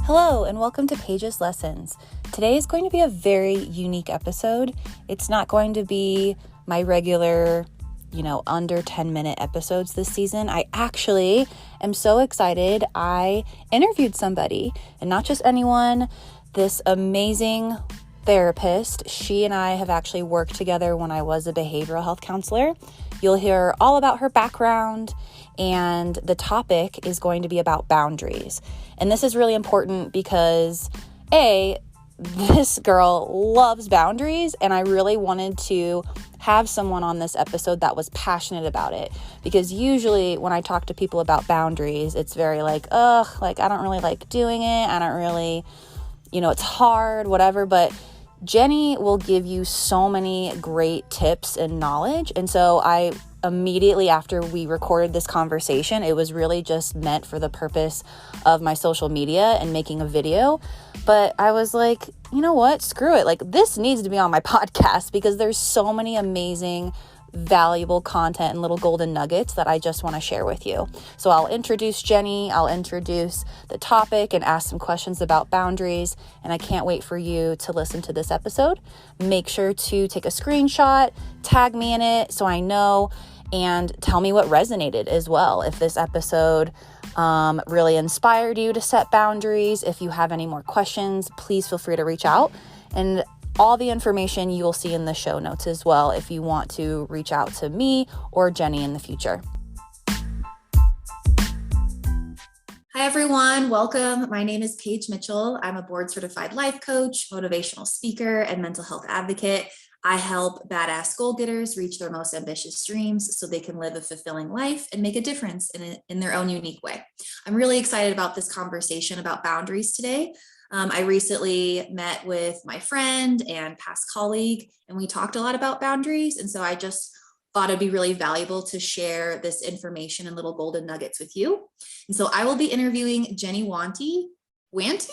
Hello and welcome to Paige's Lessons. Today is going to be a very unique episode. It's not going to be my regular, under 10-minute episodes this season. I actually am so excited. I interviewed somebody, and not just anyone, this amazing therapist. She and I have actually worked together when I was a behavioral health counselor. You'll hear all about her background, and the topic is going to be about boundaries. And this is really important because, this girl loves boundaries, and I really wanted to have someone on this episode that was passionate about it. Because usually when I talk to people about boundaries, it's very I don't really like doing it. I don't really, it's hard, whatever. But Jenny will give you so many great tips and knowledge. And so I immediately after we recorded this conversation, it was really just meant for the purpose of my social media and making a video. But I was like, you know what? Screw it. This needs to be on my podcast because there's so many amazing, valuable content and little golden nuggets that I just want to share with you. So I'll introduce Jenny, I'll introduce the topic and ask some questions about boundaries, and I can't wait for you to listen to this episode. Make sure to take a screenshot, tag me in it so I know, and tell me what resonated as well. If this episode really inspired you to set boundaries, if you have any more questions, please feel free to reach out. And all the information you will see in the show notes as well if you want to reach out to me or Jenny in the future. Hi, everyone. Welcome. My name is Paige Mitchell. I'm a board certified life coach, motivational speaker, and mental health advocate. I help badass goal getters reach their most ambitious dreams so they can live a fulfilling life and make a difference in their own unique way. I'm really excited about this conversation about boundaries today. I recently met with my friend and past colleague, and we talked a lot about boundaries. And so I just thought it'd be really valuable to share this information and little golden nuggets with you. And so I will be interviewing Jenny Wanty. Wanty?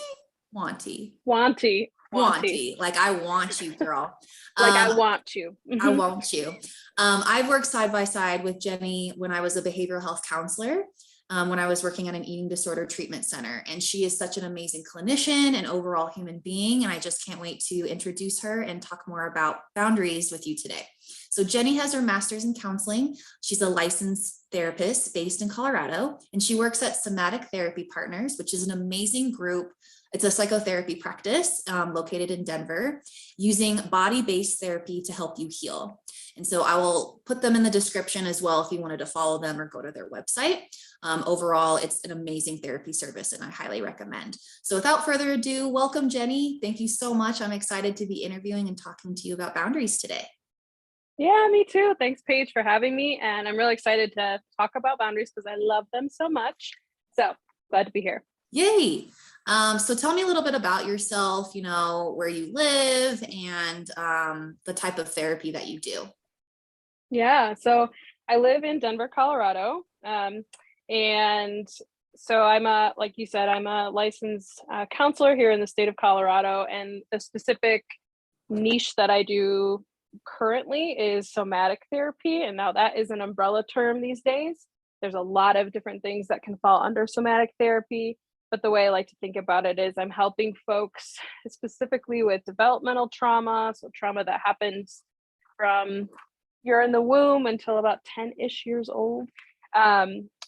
Wanty. Wanty. Wanty. Like I want you, girl. I want you. I want you. I've worked side by side with Jenny when I was a behavioral health counselor. When I was working at an eating disorder treatment center. And she is such an amazing clinician and overall human being. And I just can't wait to introduce her and talk more about boundaries with you today. So Jenny has her master's in counseling. She's a licensed therapist based in Colorado, and she works at Somatic Therapy Partners, which is an amazing group. It's a psychotherapy practice located in Denver, using body-based therapy to help you heal. And so I will put them in the description as well if you wanted to follow them or go to their website. Overall, it's an amazing therapy service and I highly recommend. So without further ado, welcome, Jenny. Thank you so much. I'm excited to be interviewing and talking to you about boundaries today. Yeah, me too. Thanks, Paige, for having me. And I'm really excited to talk about boundaries because I love them so much. So glad to be here. Yay. So tell me a little bit about yourself, where you live and the type of therapy that you do. Yeah, so I live in Denver, Colorado. And so like you said, I'm a licensed counselor here in the state of Colorado. And the specific niche that I do currently is somatic therapy. And now that is an umbrella term these days. There's a lot of different things that can fall under somatic therapy. But the way I like to think about it is I'm helping folks specifically with developmental trauma. So trauma that happens from you're in the womb until about 10-ish years old.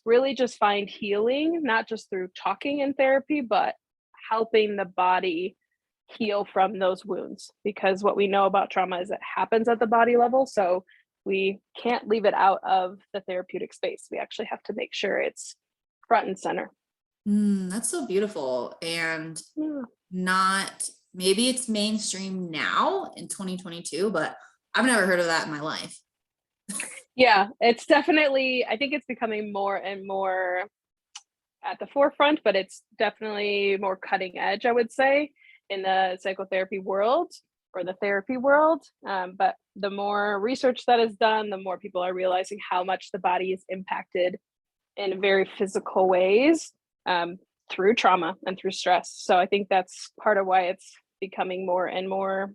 Really just find healing, not just through talking in therapy, but helping the body heal from those wounds. Because what we know about trauma is it happens at the body level. So we can't leave it out of the therapeutic space. We actually have to make sure it's front and center. That's so beautiful. And maybe it's mainstream now in 2022, but I've never heard of that in my life. Yeah, it's definitely, I think it's becoming more and more at the forefront, but it's definitely more cutting edge, I would say, in the psychotherapy world or the therapy world. But the more research that is done, the more people are realizing how much the body is impacted in very physical ways through trauma and through stress. So I think that's part of why it's becoming more and more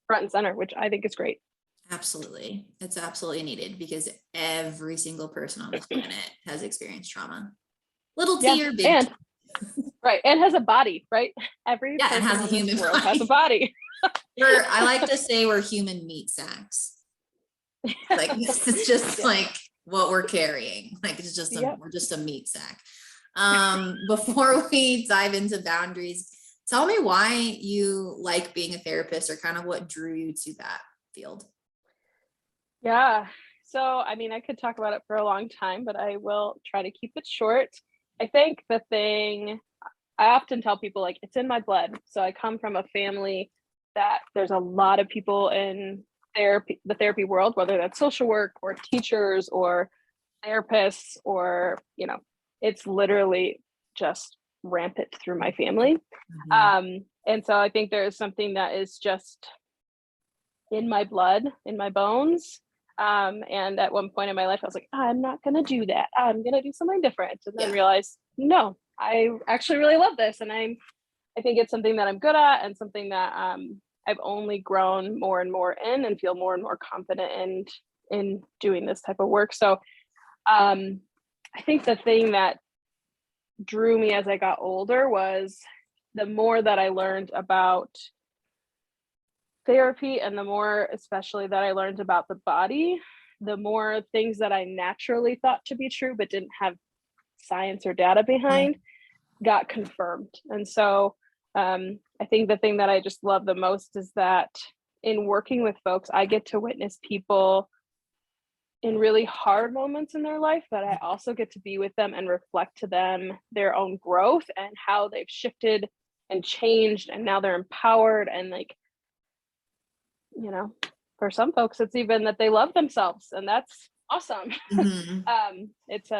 front and center, which I think is great. Absolutely. It's absolutely needed because every single person on this planet has experienced trauma. Little T or big T. Right. And has a body, right? Every Yeah, and person has a on this human world body. has a body. I like to say we're human meat sacks. Like this is just like what we're carrying. Like it's just we're just a meat sack. Before we dive into boundaries, tell me why you like being a therapist, or kind of what drew you to that field. Yeah. So, I mean, I could talk about it for a long time, but I will try to keep it short. I think the thing I often tell people, like, it's in my blood. So I come from a family that there's a lot of people in the therapy world, whether that's social work or teachers or therapists, or, it's literally just rampant through my family. And so I think there's something that is just in my blood, in my bones. And at one point in my life, I was like, I'm not going to do that. I'm going to do something different. And then realized, no, I actually really love this. And I think it's something that I'm good at, and something that I've only grown more and more in, and feel more and more confident in doing this type of work. So I think the thing that drew me as I got older was the more that I learned about therapy, and the more especially that I learned about the body, the more things that I naturally thought to be true but didn't have science or data behind got confirmed. And so I think the thing that I just love the most is that in working with folks, I get to witness people in really hard moments in their life, but I also get to be with them and reflect to them their own growth and how they've shifted and changed, and now they're empowered. And like, for some folks, it's even that they love themselves, and that's awesome. It's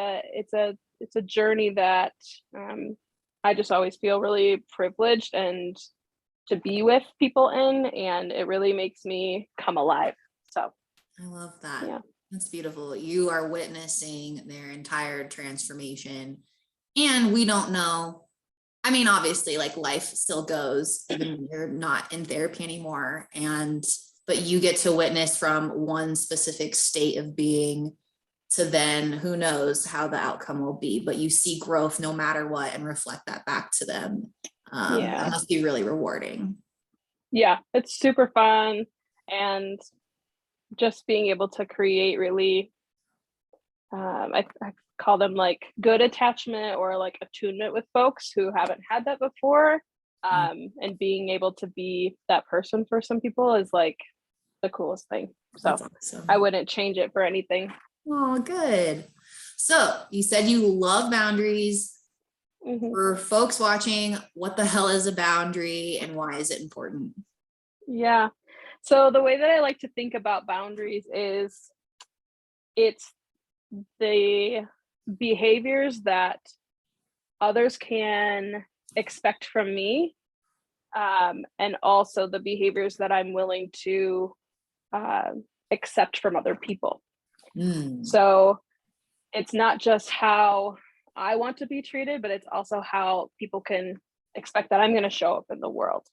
a journey that I just always feel really privileged and to be with people in, and it really makes me come alive. So I love that. Yeah. That's beautiful. You are witnessing their entire transformation, and we don't know. I mean, obviously, like, life still goes even when you're not in therapy anymore. But you get to witness from one specific state of being to then who knows how the outcome will be, but you see growth no matter what and reflect that back to them. That must be really rewarding. Yeah, it's super fun. And just being able to create really, I call them like good attachment, or like attunement with folks who haven't had that before. And being able to be that person for some people is like the coolest thing. So awesome. I wouldn't change it for anything. Oh, good. So you said you love boundaries. For folks watching, what the hell is a boundary, and why is it important? Yeah. So the way that I like to think about boundaries is it's the behaviors that others can expect from me, and also the behaviors that I'm willing to accept from other people. So it's not just how I want to be treated, but it's also how people can expect that I'm going to show up in the world.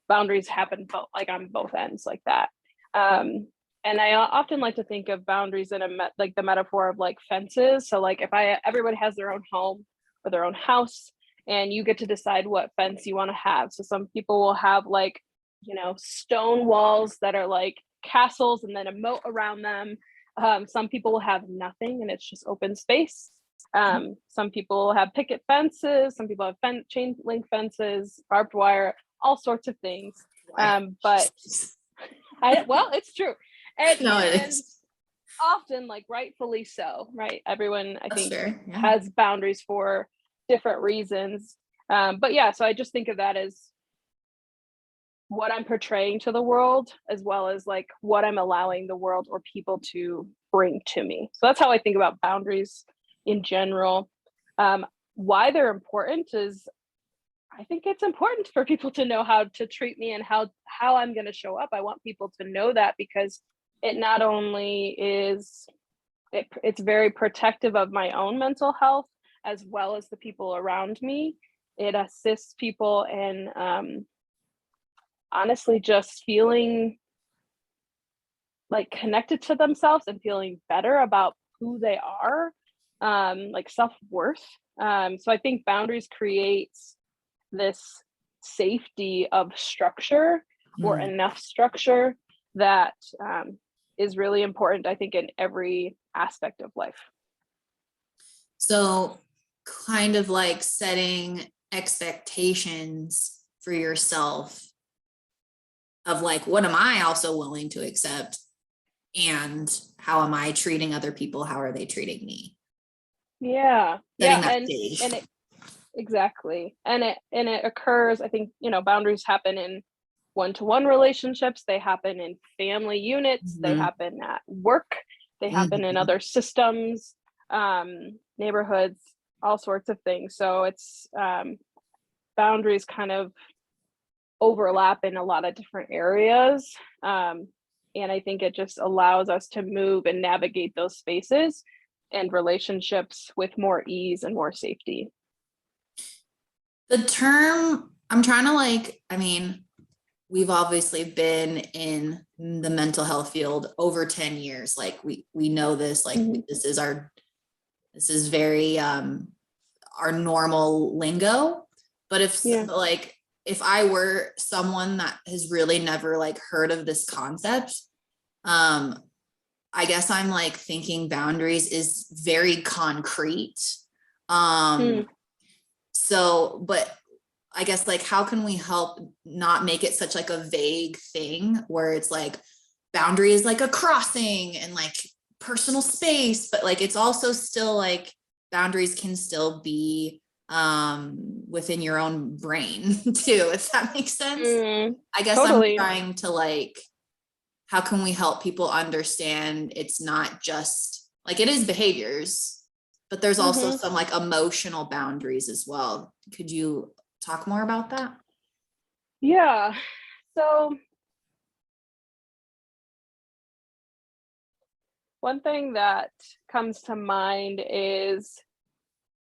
Boundaries happen like on both ends like that. And I often like to think of boundaries in like the metaphor of like fences. So like if everybody has their own home or their own house, and you get to decide what fence you want to have. So some people will have like, stone walls that are like castles and then a moat around them. Some people will have nothing and it's just open space. Some people have picket fences. Some people have chain link fences, barbed wire, all sorts of things. But it's true. And often, like, rightfully so, right? Everyone, I think, has boundaries for different reasons. But yeah, so I just think of that as what I'm portraying to the world, as well as like what I'm allowing the world or people to bring to me. So that's how I think about boundaries in general. Why they're important is I think it's important for people to know how to treat me and how I'm going to show up. I want people to know that, because it not only is it's very protective of my own mental health as well as the people around me. It assists people in honestly just feeling like connected to themselves and feeling better about who they are, like self-worth. So I think boundaries create this safety of structure or enough structure that is really important, I think, in every aspect of life. So kind of like setting expectations for yourself of like, what am I also willing to accept? And how am I treating other people? How are they treating me? Yeah. Setting Yeah. that stage. And it, exactly. And it occurs, I think, boundaries happen in one-to-one relationships. They happen in family units. They happen at work. They happen in other systems, neighborhoods, all sorts of things. So it's boundaries kind of overlap in a lot of different areas. And I think it just allows us to move and navigate those spaces and relationships with more ease and more safety. The term, I'm trying to we've obviously been in the mental health field over 10 years. Like we know this, like this is very our normal lingo. But if I were someone that has really never like heard of this concept, I guess I'm like thinking boundaries is very concrete. So, but I guess like, how can we help not make it such like a vague thing where it's like boundary is like a crossing and like personal space, but like, it's also still like boundaries can still be within your own brain too, if that makes sense. I guess totally. I'm trying to like, how can we help people understand it's not just like, it is behaviors, but there's also some like emotional boundaries as well. Could you talk more about that? Yeah. So one thing that comes to mind is,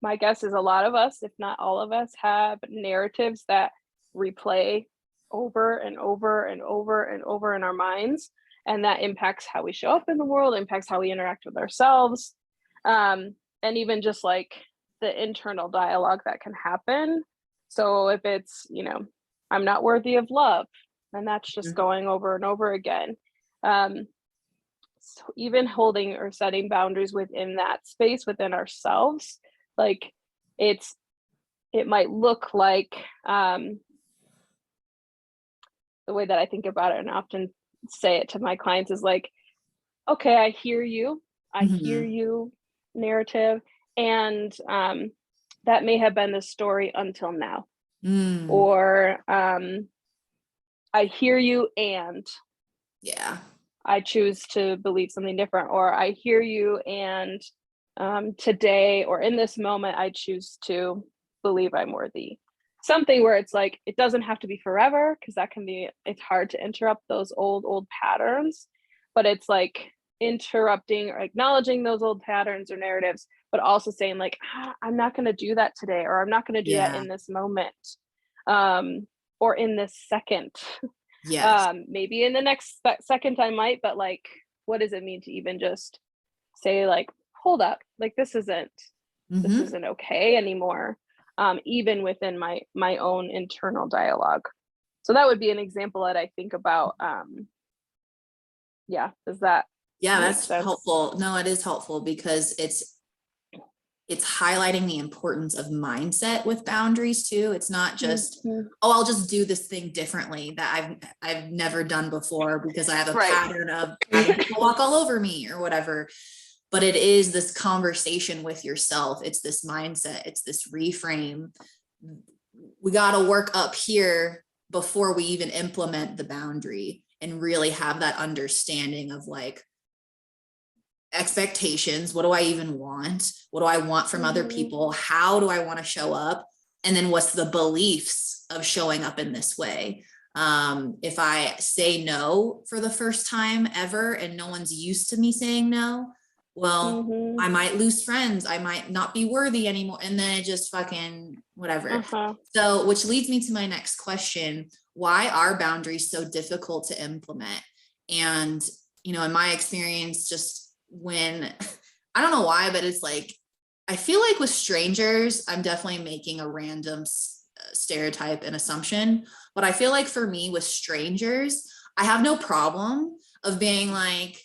my guess is a lot of us, if not all of us, have narratives that replay over and over and over and over in our minds. And that impacts how we show up in the world, impacts how we interact with ourselves. And even just like the internal dialogue that can happen. So if it's, I'm not worthy of love, and that's just going over and over again. So even holding or setting boundaries within that space, within ourselves, like it might look like the way that I think about it and often say it to my clients is like, okay, I hear you narrative. And that may have been the story until now. Or I hear you and I choose to believe something different. Or I hear you and today or in this moment, I choose to believe I'm worthy. Something where it's like, it doesn't have to be forever, because it's hard to interrupt those old patterns, but it's like interrupting or acknowledging those old patterns or narratives, but also saying like, I'm not going to do that today, or I'm not going to do that in this moment, or in this second. Maybe in the next second I might, but like, what does it mean to even just say like, hold up, like this isn't okay anymore, even within my own internal dialogue. So that would be an example that I think about. Does that that's sense? helpful. No, it is helpful because it's highlighting the importance of mindset with boundaries too. It's not just, I'll just do this thing differently that I've never done before because I have a pattern of having people walk all over me or whatever. But it is this conversation with yourself. It's this mindset. It's this reframe. We got to work up here before we even implement the boundary and really have that understanding of like expectations. What do I even want? What do I want from other people? How do I want to show up? And then what's the beliefs of showing up in this way? If I say no for the first time ever and no one's used to me saying no, well, I might lose friends. I might not be worthy anymore. And then it just fucking whatever. So, which leads me to my next question. Why are boundaries so difficult to implement? And, in my experience, just when, I don't know why, but it's like, I feel like with strangers, I'm definitely making a random stereotype and assumption. But I feel like for me with strangers, I have no problem of being like,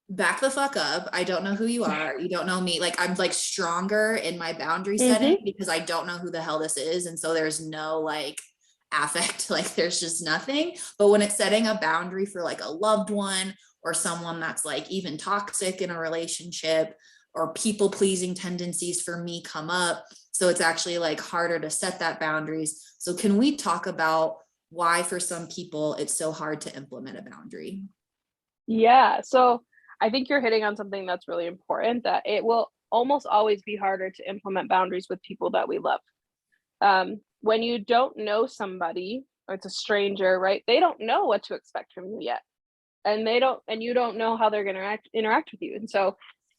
back the fuck up. I don't know who you are. You don't know me. Like, I'm like stronger in my boundary setting because I don't know who the hell this is. And so there's no like affect, like there's just nothing. But when it's setting a boundary for like a loved one or someone that's like even toxic in a relationship, or people pleasing tendencies for me come up. So it's actually like harder to set that boundaries. So can we talk about why for some people it's so hard to implement a boundary? Yeah. So I think you're hitting on something that's really important, that it will almost always be harder to implement boundaries with people that we love. When you don't know somebody, or it's a stranger, right? They don't know what to expect from you yet. And you don't know how they're going to interact with you. And so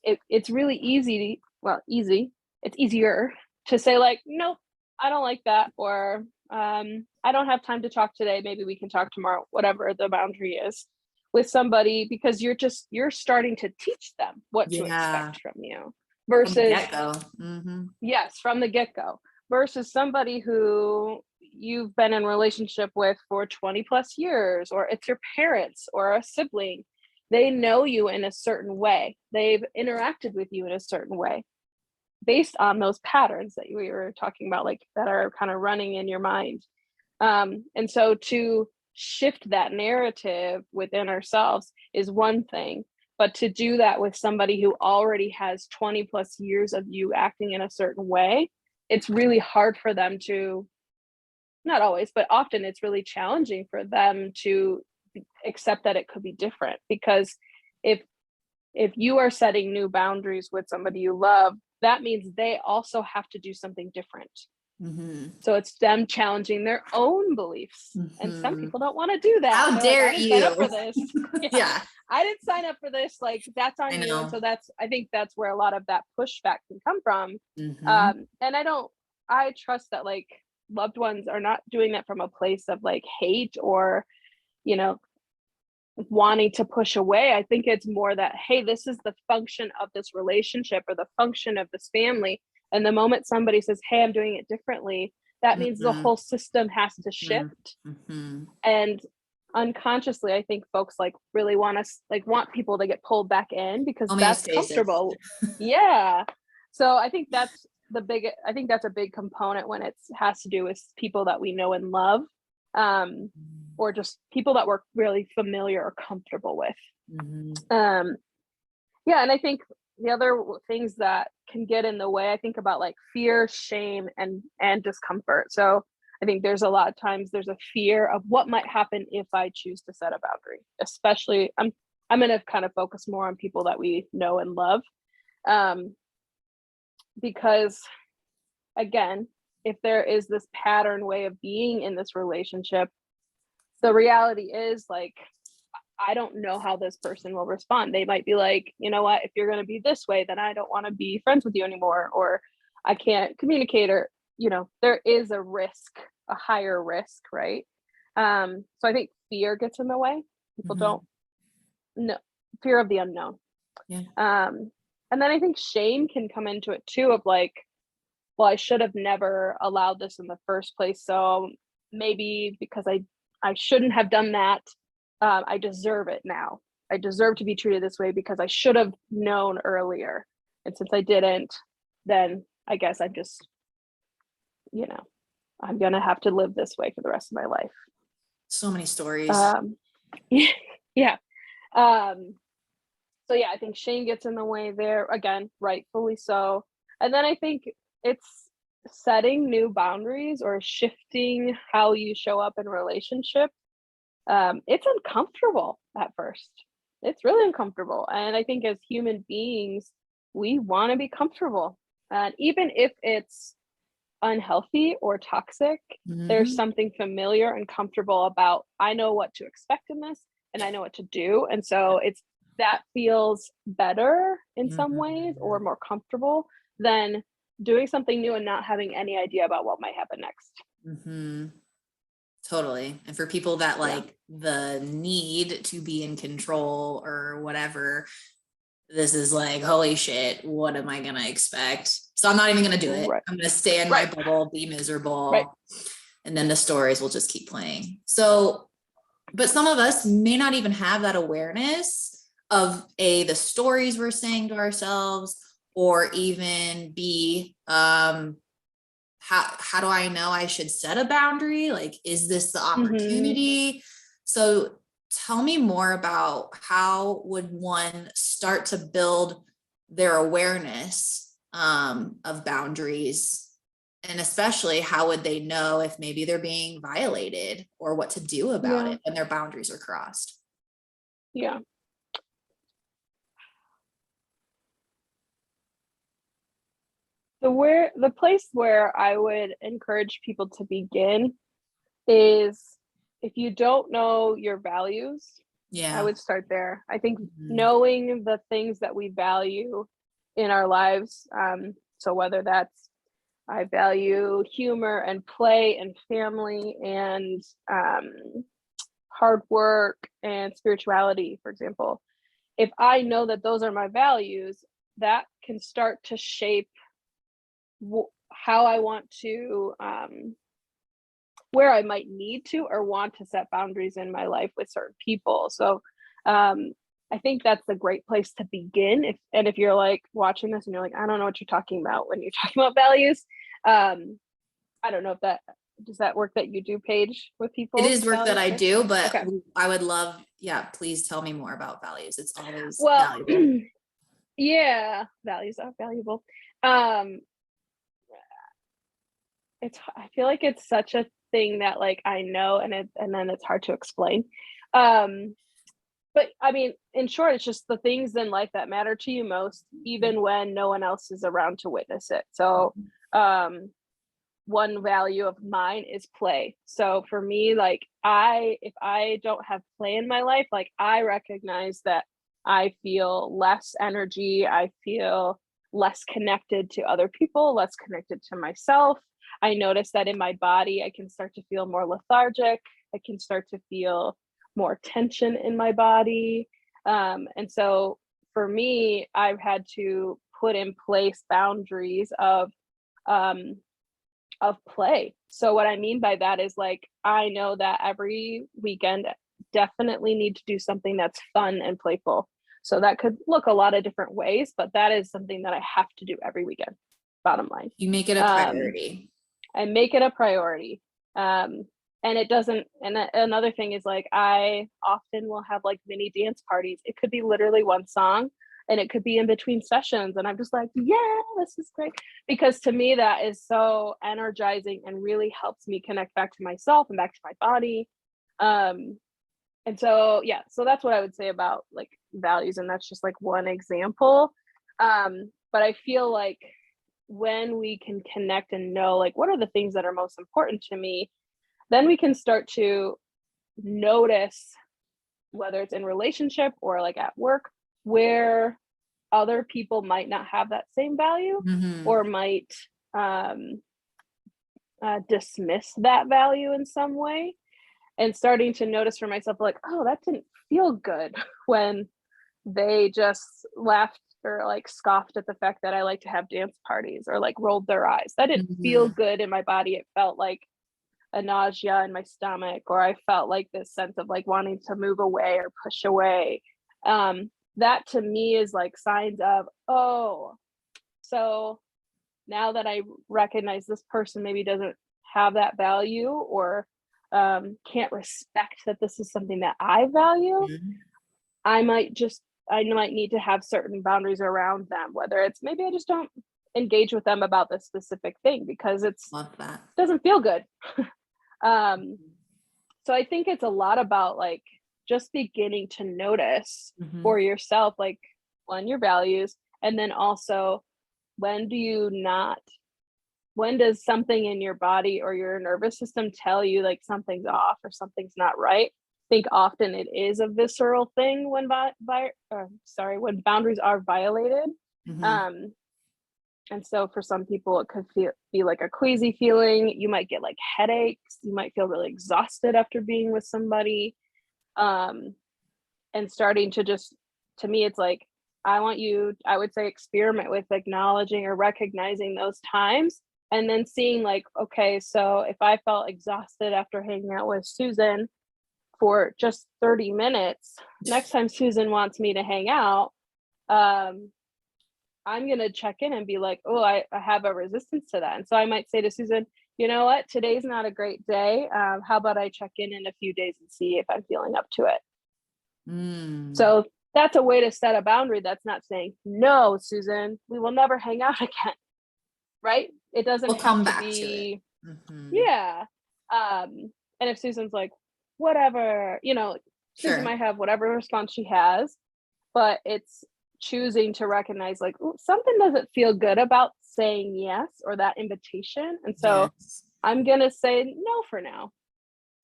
it's really easy, it's easier to say like, nope, I don't like that. Or I don't have time to talk today. Maybe we can talk tomorrow, whatever the boundary is with somebody, because you're starting to teach them what to expect from you versus from the get-go. Yes, from the get-go, versus somebody who you've been in relationship with for 20 plus years, or it's your parents or a sibling. They know you in a certain way. They've interacted with you in a certain way based on those patterns that we were talking about, like that are kind of running in your mind. And so to shift that narrative within ourselves is one thing, but to do that with somebody who already has 20 plus years of you acting in a certain way, it's really hard for them to, not always, but often it's really challenging for them to accept that it could be different. Because if you are setting new boundaries with somebody you love, that means they also have to do something different. So it's them challenging their own beliefs. And some people don't want to do that. How dare like, I didn't you? sign up for this. Yeah. I didn't sign up for this. Like, that's on you. And so I think that's where a lot of that pushback can come from. And I trust that like loved ones are not doing that from a place of like hate or, wanting to push away. I think it's more that, hey, this is the function of this relationship or the function of this family. And the moment somebody says, hey, I'm doing it differently, that means the whole system has to shift. And unconsciously, I think folks like really want people to get pulled back in because that's comfortable. Yeah. So I think that's a big component when it has to do with people that we know and love, or just people that we're really familiar or comfortable with. Yeah. And I think the other things that can get in the way, I think about like fear, shame, and discomfort. So I think there's a lot of times there's a fear of what might happen if I choose to set a boundary. Especially, I'm going to kind of focus more on people that we know and love, because again, if there is this pattern way of being in this relationship, the reality is like, I don't know how this person will respond. They might be like, you know what, if you're going to be this way, then I don't want to be friends with you anymore, or I can't communicate, or, there is a risk, a higher risk, right? So I think fear gets in the way. People don't know, fear of the unknown. Yeah. And then I think shame can come into it too, of like, well, I should have never allowed this in the first place. So maybe because I shouldn't have done that, I deserve it now. I deserve to be treated this way because I should have known earlier. And since I didn't, then I guess I'm just, I'm going to have to live this way for the rest of my life. So many stories. Yeah. So yeah, I think shame gets in the way there, again, rightfully so. And then I think it's setting new boundaries or shifting how you show up in a relationship. It's uncomfortable at first. It's really uncomfortable. And I think as human beings, we want to be comfortable. And even if it's unhealthy or toxic, there's something familiar and comfortable about, I know what to expect in this and I know what to do. And so that feels better in some ways, or more comfortable than doing something new and not having any idea about what might happen next. Totally. And for people that like the need to be in control or whatever, this is like, holy shit, what am I going to expect? So I'm not even going to do it. Right. I'm going to stay in my bubble, be miserable. and then the stories will just keep playing. So, but some of us may not even have that awareness of the stories we're saying to ourselves, or even B, how do I know I should set a boundary? Like, is this the opportunity? So tell me more about how would one start to build their awareness of boundaries, and especially how would they know if maybe they're being violated or what to do about it when their boundaries are crossed? Yeah. The place where I would encourage people to begin is, if you don't know your values, I would start there. I think knowing the things that we value in our lives. So whether that's, I value humor and play and family and hard work and spirituality, for example. If I know that those are my values, that can start to shape how I want to, where I might need to or want to set boundaries in my life with certain people. So I think that's a great place to begin. If you're like watching this and you're like, I don't know what you're talking about when you're talking about values. I don't know if does that work that you do, Paige, with people? It is work that I do, but okay. I would love, please tell me more about values. It's always valuable. Yeah, values are valuable. I feel like it's such a thing that like I know, and then it's hard to explain. But I mean, in short, it's just the things in life that matter to you most, even when no one else is around to witness it. So one value of mine is play. So for me, like if I don't have play in my life, like I recognize that I feel less energy, I feel less connected to other people, less connected to myself. I notice that in my body, I can start to feel more lethargic. I can start to feel more tension in my body. And so for me, I've had to put in place boundaries of play. So what I mean by that is, like, I know that every weekend definitely need to do something that's fun and playful. So that could look a lot of different ways, but that is something that I have to do every weekend. Bottom line. You make it a priority. I make it a priority. And it doesn't, and another thing is, like, I often will have like mini dance parties. It could be literally one song, and it could be in between sessions. And I'm just like, yeah, this is great. Because to me, that is so energizing and really helps me connect back to myself and back to my body. And so, yeah, so that's what I would say about like values. And that's just like one example. But I feel like when we can connect and know, like, what are the things that are most important to me, then we can start to notice, whether it's in relationship or like at work, where other people might not have that same value or might dismiss that value in some way, and starting to notice for myself, like, oh, that didn't feel good when they just laughed or like scoffed at the fact that I like to have dance parties, or like rolled their eyes. That didn't feel good in my body. It felt like a nausea in my stomach, or I felt like this sense of like wanting to move away or push away. That to me is like signs of, oh, so now that I recognize this person maybe doesn't have that value, or can't respect that this is something that I value, I might need to have certain boundaries around them, whether it's maybe I just don't engage with them about this specific thing because it doesn't feel good. So I think it's a lot about like just beginning to notice for yourself, like, one, your values, and then also when does something in your body or your nervous system tell you like something's off or something's not right. I think often it is a visceral thing when when boundaries are violated. And so for some people, it could be like a queasy feeling. You might get like headaches. You might feel really exhausted after being with somebody. And starting to to me, it's like, I would say, experiment with acknowledging or recognizing those times, And then seeing like, okay, so if I felt exhausted after hanging out with Susan for just 30 minutes, next time Susan wants me to hang out, I'm going to check in and be like, oh, I have a resistance to that. And so I might say to Susan, you know what, today's not a great day. How about I check in a few days and see if I'm feeling up to it? So that's a way to set a boundary. That's not saying, no, Susan, we will never hang out again. Right? It doesn't We'll have come to back be, to it. yeah. And if Susan's like, whatever, you know, Susan might have whatever response she has, but it's choosing to recognize like, ooh, something doesn't feel good about saying yes or that invitation. And so I'm going to say no for now.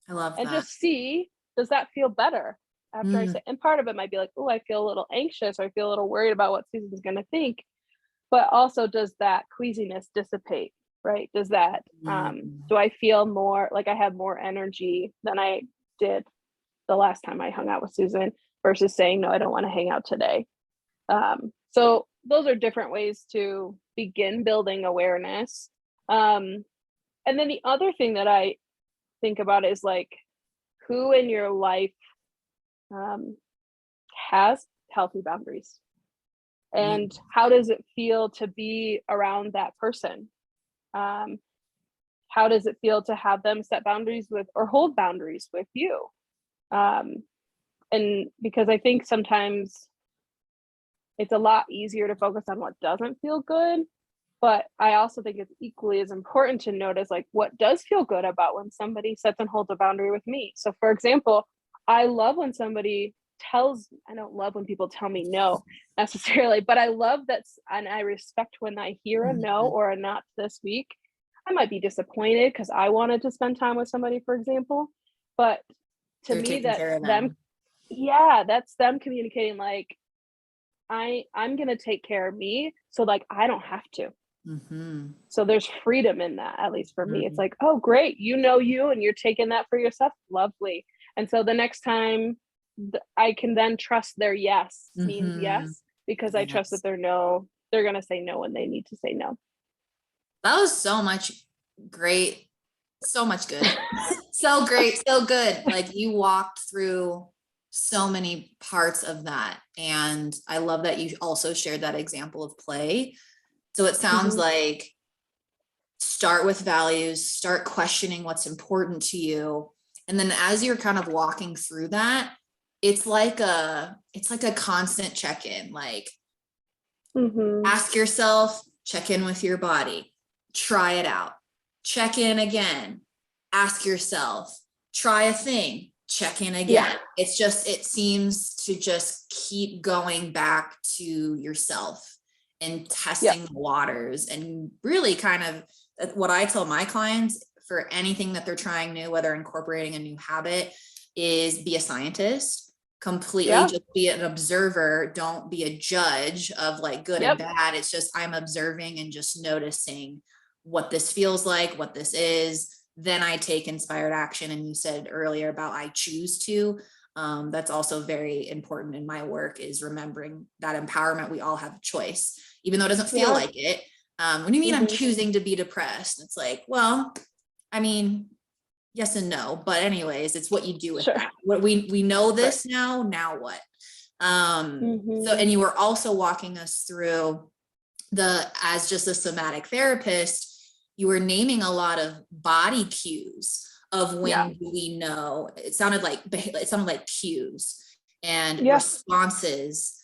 I love and that. just see, does that feel better after I say, and part of it might be like, oh, I feel a little anxious, or I feel a little worried about what Susan's going to think. But also, does that queasiness dissipate, right? Does that, do I feel more like I have more energy than I did the last time I hung out with Susan versus saying, no, I don't want to hang out today. So those are different ways to begin building awareness. And then the other thing that I think about is like, who in your life has healthy boundaries? And how does it feel to be around that person? How does it feel to have them set boundaries with or hold boundaries with you? And because I think sometimes it's a lot easier to focus on what doesn't feel good, but I also think it's equally as important to notice like what does feel good about when somebody sets and holds a boundary with me. So for example, I love when somebody I don't love when people tell me no necessarily, but I love that, and I respect when I hear a no or a not this week. I might be disappointed because I wanted to spend time with somebody, for example, but to me that's them. Yeah, that's them communicating like, I'm gonna take care of me, so like I don't have to. So there's freedom in that, at least for me. It's like, oh great, you know you and you're taking that for yourself, lovely. And so the next time I can then trust their yes means yes, because I trust that they're gonna say no when they need to say no. That was so much great, so much good. So great, so good. Like you walked through so many parts of that. And I love that you also shared that example of play. So it sounds like start with values, start questioning what's important to you. And then as you're kind of walking through that, it's like a constant check-in, like ask yourself, check in with your body, try it out, check in again, ask yourself, try a thing, check in again. It seems to just keep going back to yourself and testing the waters. And really kind of what I tell my clients for anything that they're trying new, whether incorporating a new habit, is be a scientist. Completely just be an observer. Don't be a judge of like good and bad. It's just, I'm observing and just noticing what this feels like, what this is. Then I take inspired action. And you said earlier about I choose to. That's also very important in my work, is remembering that empowerment. We all have a choice, even though it doesn't feel like it. What do you mean I'm choosing to be depressed? It's like, well, I mean, yes and no, but anyways, it's what you do with that. What we know this now what? So, and you were also walking us through as just a somatic therapist, you were naming a lot of body cues of when do we know. It sounded like cues and responses.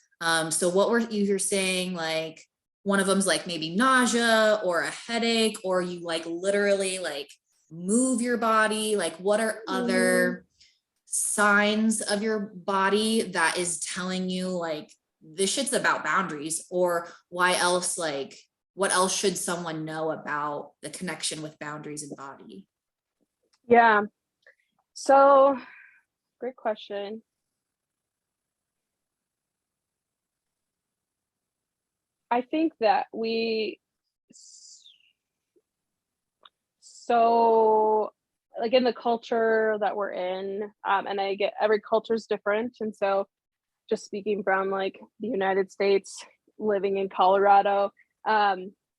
So what were you saying? Like one of them's like maybe nausea or a headache, or you like literally like move your body. Like what are other signs of your body that is telling you like this shit's about boundaries? Or why else, like what else should someone know about the connection with boundaries and body? Yeah, so great question. I think that so like in the culture that we're in, and I get every culture is different. And so just speaking from like the United States, living in Colorado,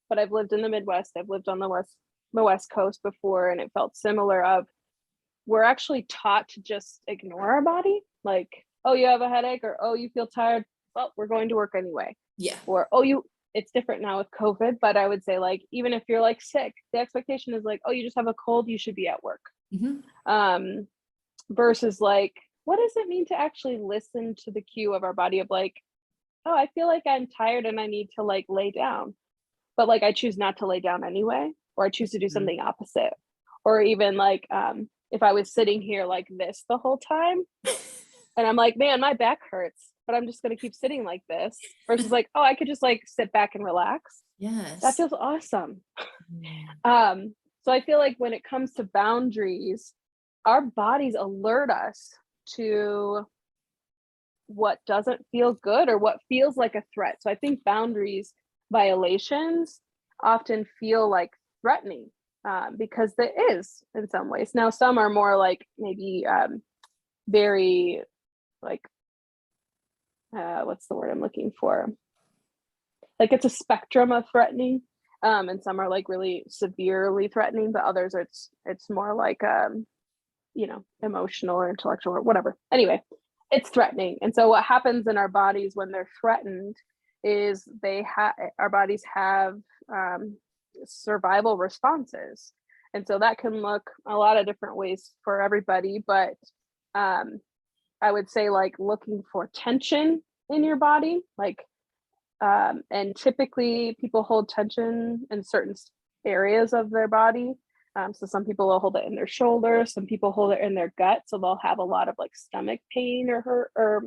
but I've lived in the Midwest. I've lived on the West Coast before, and it felt similar of we're actually taught to just ignore our body. Like, oh, you have a headache, or oh, you feel tired. Well, we're going to work anyway. Yeah. Or, oh, it's different now with COVID, but I would say like, even if you're like sick, the expectation is like, oh, you just have a cold, you should be at work. Versus like, what does it mean to actually listen to the cue of our body of like, oh, I feel like I'm tired and I need to like lay down, but like I choose not to lay down anyway, or I choose to do something opposite. Or even like, if I was sitting here like this the whole time and I'm like, man, my back hurts, but I'm just going to keep sitting like this, versus like, oh, I could just like sit back and relax. Yes. That feels awesome. So I feel like when it comes to boundaries, our bodies alert us to what doesn't feel good or what feels like a threat. So I think boundaries violations often feel like threatening, because there is in some ways. Now, some are more like maybe very like, what's the word I'm looking for? Like it's a spectrum of threatening. And some are like really severely threatening, but others it's more like, emotional or intellectual or whatever. Anyway, it's threatening. And so what happens in our bodies when they're threatened is our bodies have survival responses. And so that can look a lot of different ways for everybody, but I would say like looking for tension in your body, like, and typically people hold tension in certain areas of their body. So some people will hold it in their shoulders, some people hold it in their gut. So they'll have a lot of like stomach pain or hurt or,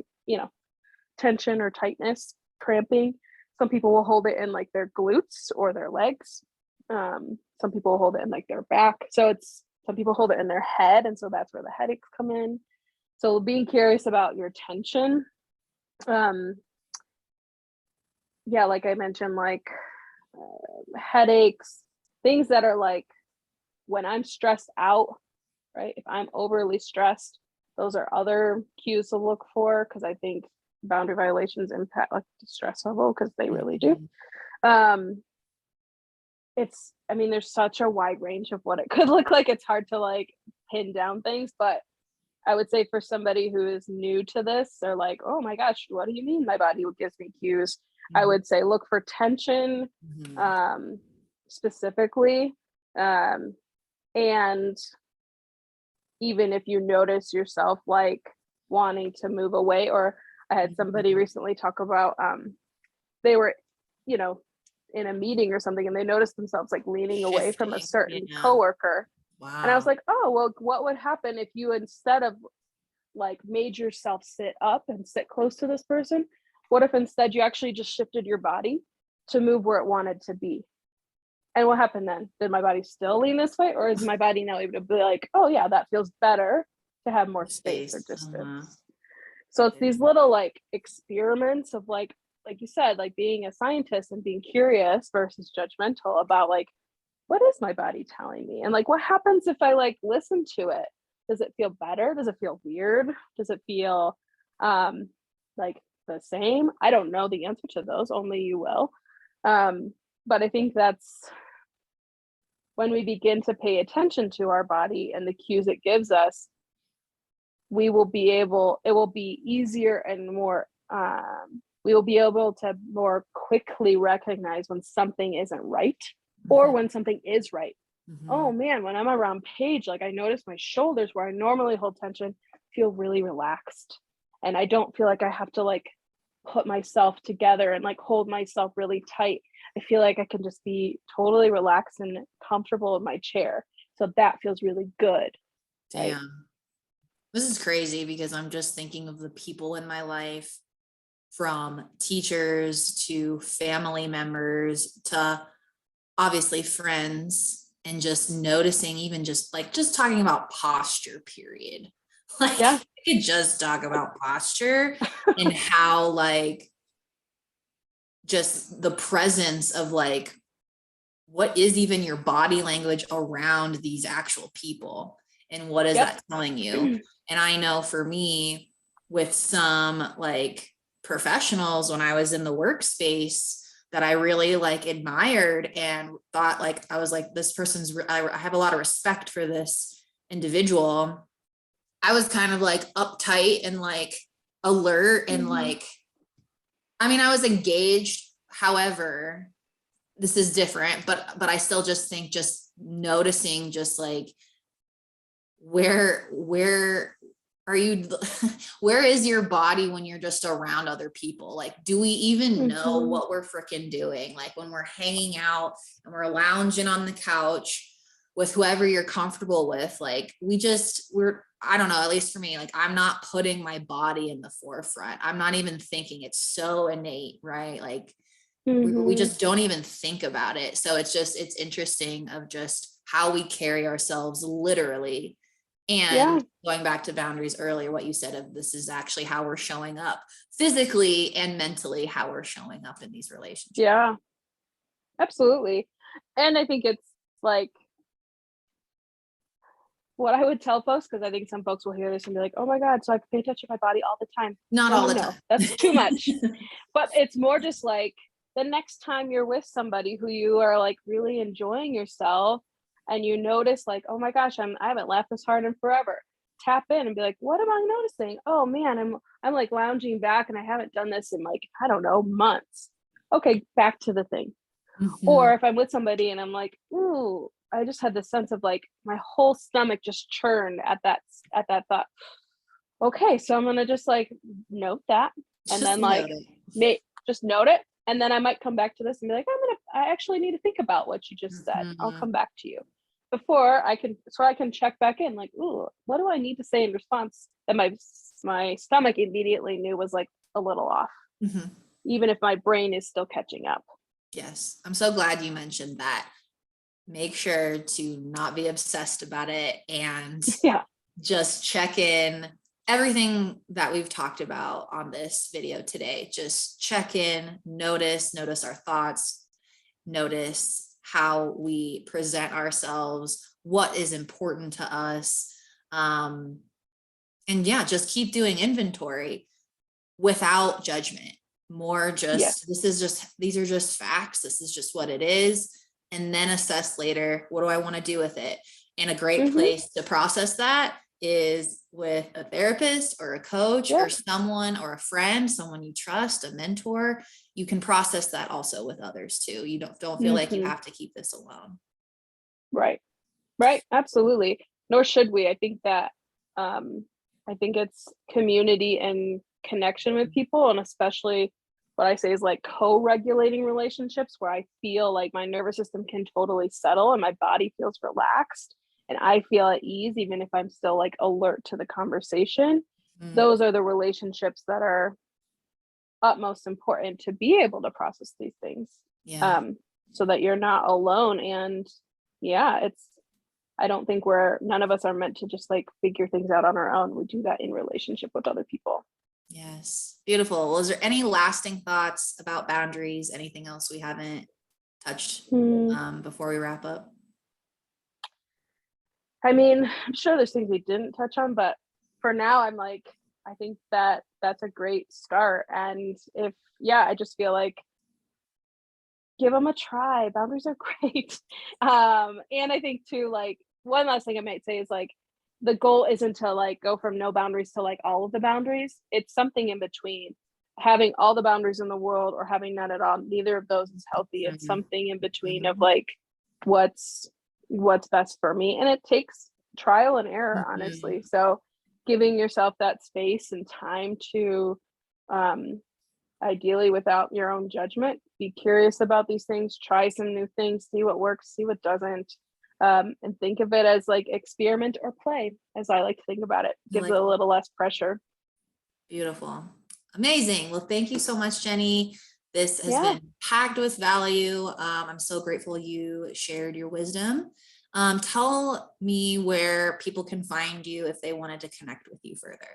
tension or tightness, cramping. Some people will hold it in like their glutes or their legs. Some people hold it in like their back. So some people hold it in their head. And so that's where the headaches come in. So being curious about your tension. Yeah, like I mentioned, like headaches, things that are like when I'm stressed out, right? If I'm overly stressed, those are other cues to look for, because I think boundary violations impact like the stress level, because they really do. There's such a wide range of what it could look like. It's hard to like pin down things, but I would say for somebody who is new to this, they're like, oh my gosh, what do you mean my body gives me cues? I would say look for tension, specifically. And even if you notice yourself like wanting to move away, or I had somebody recently talk about, they were, in a meeting or something, and they noticed themselves like leaning away from a certain coworker. Wow. And I was like, oh, well, what would happen if you, instead of like made yourself sit up and sit close to this person, what if instead you actually just shifted your body to move where it wanted to be? And what happened then? Did my body still lean this way, or is my body now able to be like, oh yeah, that feels better to have more space or distance? So it's these little like experiments of like you said, like being a scientist and being curious versus judgmental about like, what is my body telling me? And like, what happens if I like listen to it? Does it feel better? Does it feel weird? Does it feel like the same? I don't know the answer to those, only you will. But I think that's when we begin to pay attention to our body and the cues it gives us, it will be easier and more, we will be able to more quickly recognize when something isn't right or when something is right. Oh man, when I'm around Paige, like I notice my shoulders where I normally hold tension feel really relaxed. And I don't feel like I have to like put myself together and like hold myself really tight. I feel like I can just be totally relaxed and comfortable in my chair. So that feels really good. Damn. Right? This is crazy because I'm just thinking of the people in my life, from teachers to family members to obviously friends, and just noticing, even just talking about posture, period. Like, yeah. I could just talk about posture and how like just the presence of like what is even your body language around these actual people, and what is that telling you? And I know for me, with some like professionals, when I was in the workspace, that I really like admired and thought like, I was like, this person's, I have a lot of respect for this individual. I was kind of like uptight and like alert and like, I mean, I was engaged. However, this is different, but I still just think just noticing just like, where are you, where is your body when you're just around other people? Like, do we even know what we're freaking doing? Like when we're hanging out and we're lounging on the couch with whoever you're comfortable with, like I don't know, at least for me, like I'm not putting my body in the forefront. I'm not even thinking, it's so innate, right? Like we just don't even think about it. So it's interesting of just how we carry ourselves literally. And going back to boundaries earlier, what you said of this is actually how we're showing up physically and mentally, how we're showing up in these relationships. Yeah, absolutely. And I think it's like what I would tell folks, because I think some folks will hear this and be like, oh my God, so I pay attention to my body all the time. Not all the time. That's too much. But it's more just like the next time you're with somebody who you are like really enjoying yourself and you notice like, oh my gosh, I haven't laughed this hard in forever. Tap in and be like, what am I noticing? Oh man, I'm like lounging back and I haven't done this in like, I don't know, months. Okay, back to the thing. Or if I'm with somebody and I'm like, ooh, I just had this sense of like my whole stomach just churned at that thought. Okay, so I'm gonna just like note that and just then like just note it. And then I might come back to this and be like, I actually need to think about what you just said. I'll come back to you before I can check back in like, ooh, what do I need to say in response that my stomach immediately knew was like a little off, even if my brain is still catching up. Yes. I'm so glad you mentioned that. Make sure to not be obsessed about it and just check in. Everything that we've talked about on this video today, just check in, notice our thoughts, notice how we present ourselves, what is important to us. And just keep doing inventory without judgment. More just, these are just facts. This is just what it is. And then assess later, what do I want to do with it? And a great place to process that is with a therapist or a coach or someone or a friend, someone you trust, a mentor. You can process that also with others too. You don't feel like you have to keep this alone. Right. Absolutely. Nor should we. I think that, I think it's community and connection with people, and especially what I say is like co-regulating relationships where I feel like my nervous system can totally settle and my body feels relaxed and I feel at ease, even if I'm still like alert to the conversation. Those are the relationships that are utmost important to be able to process these things. So that you're not alone. And I don't think none of us are meant to just like figure things out on our own. We do that in relationship with other people. Yes. Beautiful. Well, is there any lasting thoughts about boundaries? Anything else we haven't touched before we wrap up? I mean, I'm sure there's things we didn't touch on, but for now, I'm like, I think that that's a great start. And I just feel like give them a try. Boundaries are great. And I think too, like one last thing I might say is like, the goal isn't to like go from no boundaries to like all of the boundaries. It's something in between. Having all the boundaries in the world or having none at all. Neither of those is healthy. It's something in between of like what's best for me. And it takes trial and error, honestly. So giving yourself that space and time to ideally without your own judgment, be curious about these things, try some new things, see what works, see what doesn't. And think of it as like experiment or play, as I like to think about it. Gives it a little less pressure. Beautiful. Amazing. Well, thank you so much, Jenny. This has been packed with value. I'm so grateful you shared your wisdom. Tell me where people can find you if they wanted to connect with you further.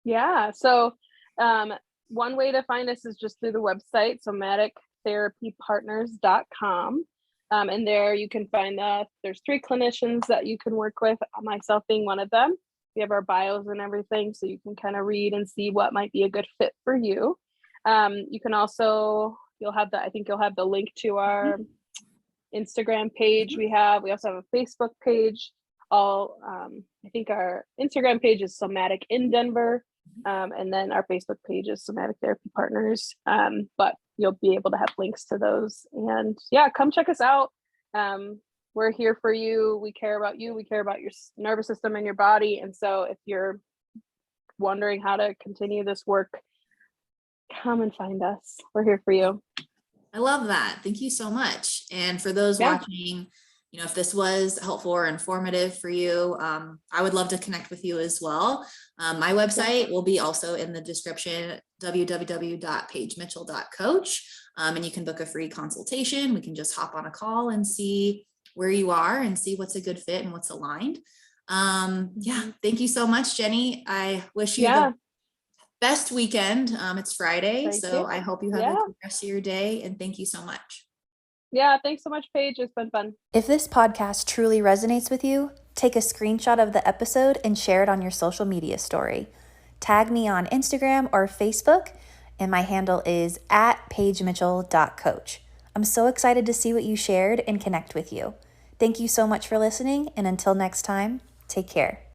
Yeah. So one way to find us is just through the website, somatictherapypartners.com. And there you can find there's 3 clinicians that you can work with, myself being one of them. We have our bios and everything, so you can kind of read and see what might be a good fit for you. You can also I think you'll have the link to our Instagram page. We also have a Facebook page. I think our Instagram page is Somatic in Denver. And then our Facebook page is Somatic Therapy Partners. But you'll be able to have links to those. And yeah, come check us out. We're here for you. We care about you. We care about your nervous system and your body. And so if you're wondering how to continue this work, come and find us. We're here for you. I love that. Thank you so much. And for those watching, if this was helpful or informative for you, I would love to connect with you as well. My website will be also in the description, www.paigemitchell.coach. And you can book a free consultation. We can just hop on a call and see where you are and see what's a good fit and what's aligned. Thank you so much, Jenny. I wish you the best weekend. It's Friday, I hope you have a good rest of your day, and thank you so much. Yeah, thanks so much, Paige. It's been fun. If this podcast truly resonates with you, take a screenshot of the episode and share it on your social media story. Tag me on Instagram or Facebook, and my handle is @paigemitchell.coach. I'm so excited to see what you shared and connect with you. Thank you so much for listening, and until next time, take care.